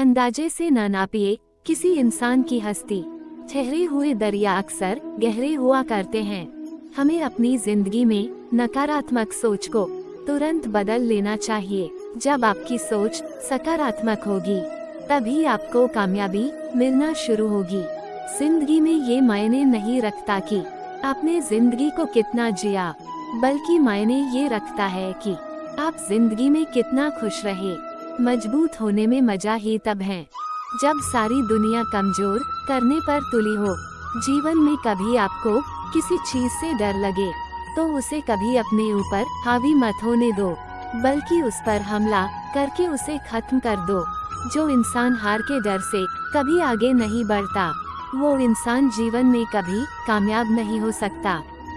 अंदाजे से न नापिए किसी इंसान की हस्ती। ठहरे हुए दरिया अक्सर गहरे हुआ करते हैं। हमें अपनी जिंदगी में नकारात्मक सोच को तुरंत बदल लेना चाहिए। जब आपकी सोच सकारात्मक होगी तभी आपको कामयाबी मिलना शुरू होगी। जिंदगी में ये मायने नहीं रखता कि आपने जिंदगी को कितना जिया, बल्कि मायने ये रखता है कि आप जिंदगी में कितना खुश रहे। मजबूत होने में मजा ही तब है जब सारी दुनिया कमजोर करने पर तुली हो। जीवन में कभी आपको किसी चीज से डर लगे तो उसे कभी अपने ऊपर हावी मत होने दो, बल्कि उस पर हमला करके उसे खत्म कर दो। जो इंसान हार के डर से कभी आगे नहीं बढ़ता, वो इंसान जीवन में कभी कामयाब नहीं हो सकता।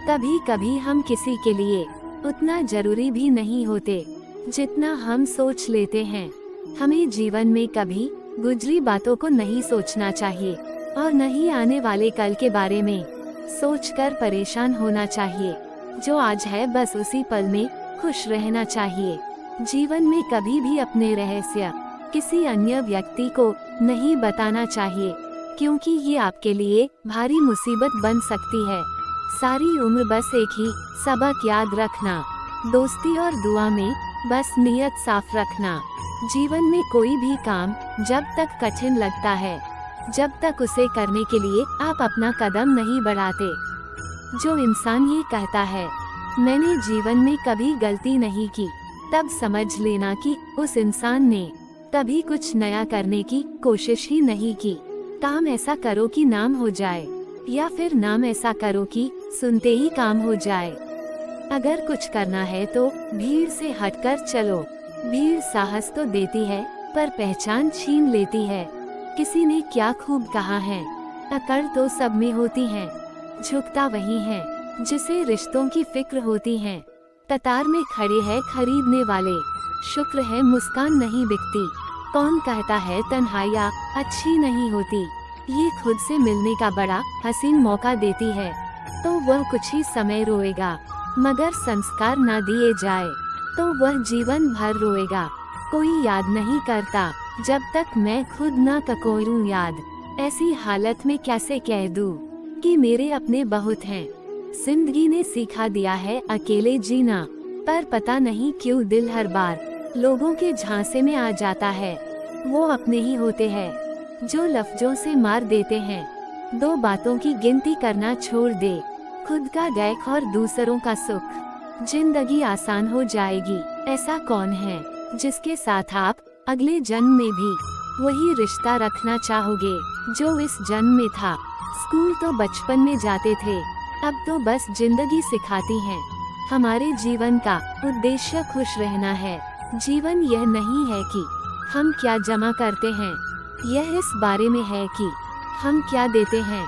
कभी कभी हम किसी के लिए उतना जरूरी भी नहीं होते जितना हम सोच लेते हैं। हमें जीवन में कभी गुजरी बातों को नहीं सोचना चाहिए और नहीं आने वाले कल के बारे में सोचकर परेशान होना चाहिए। जो आज है बस उसी पल में खुश रहना चाहिए। जीवन में कभी भी अपने रहस्य किसी अन्य व्यक्ति को नहीं बताना चाहिए, क्योंकि ये आपके लिए भारी मुसीबत बन सकती है। सारी उम्र बस एक ही सबक याद रखना, दोस्ती और दुआ में बस नियत साफ रखना। जीवन में कोई भी काम जब तक कठिन लगता है, जब तक उसे करने के लिए आप अपना कदम नहीं बढ़ाते। जो इंसान ये कहता है मैंने जीवन में कभी गलती नहीं की, तब समझ लेना कि उस इंसान ने कभी कुछ नया करने की कोशिश ही नहीं की। काम ऐसा करो कि नाम हो जाए, या फिर नाम ऐसा करो कि सुनते ही काम हो जाए। अगर कुछ करना है तो भीड़ से हटकर चलो। भीड़ साहस तो देती है पर पहचान छीन लेती है। किसी ने क्या खूब कहा है, अकड़ तो सब में होती है, झुकता वही है जिसे रिश्तों की फिक्र होती है। कतार में खड़े हैं खरीदने वाले, शुक्र है मुस्कान नहीं बिकती। कौन कहता है तन्हाइयाँ अच्छी नहीं होती, ये खुद से मिलने का बड़ा हसीन मौका देती है। तो वह कुछ ही समय रोएगा, मगर संस्कार न दिए जाए तो वह जीवन भर रोएगा। कोई याद नहीं करता जब तक मैं खुद न करूं याद। ऐसी हालत में कैसे कह दूं कि मेरे अपने बहुत हैं। जिंदगी ने सिखा दिया है अकेले जीना, पर पता नहीं क्यों दिल हर बार लोगों के झांसे में आ जाता है। वो अपने ही होते हैं जो लफ्जों से मार देते हैं। दो बातों की गिनती करना छोड़ दे, खुद का गैक और दूसरों का सुख। जिंदगी आसान हो जाएगी। ऐसा कौन है जिसके साथ आप अगले जन्म में भी वही रिश्ता रखना चाहोगे जो इस जन्म में था। स्कूल तो बचपन में जाते थे, अब तो बस जिंदगी सिखाती है। हमारे जीवन का उद्देश्य खुश रहना है। जीवन यह नहीं है कि हम क्या जमा करते हैं, यह इस बारे में है कि हम क्या देते हैं।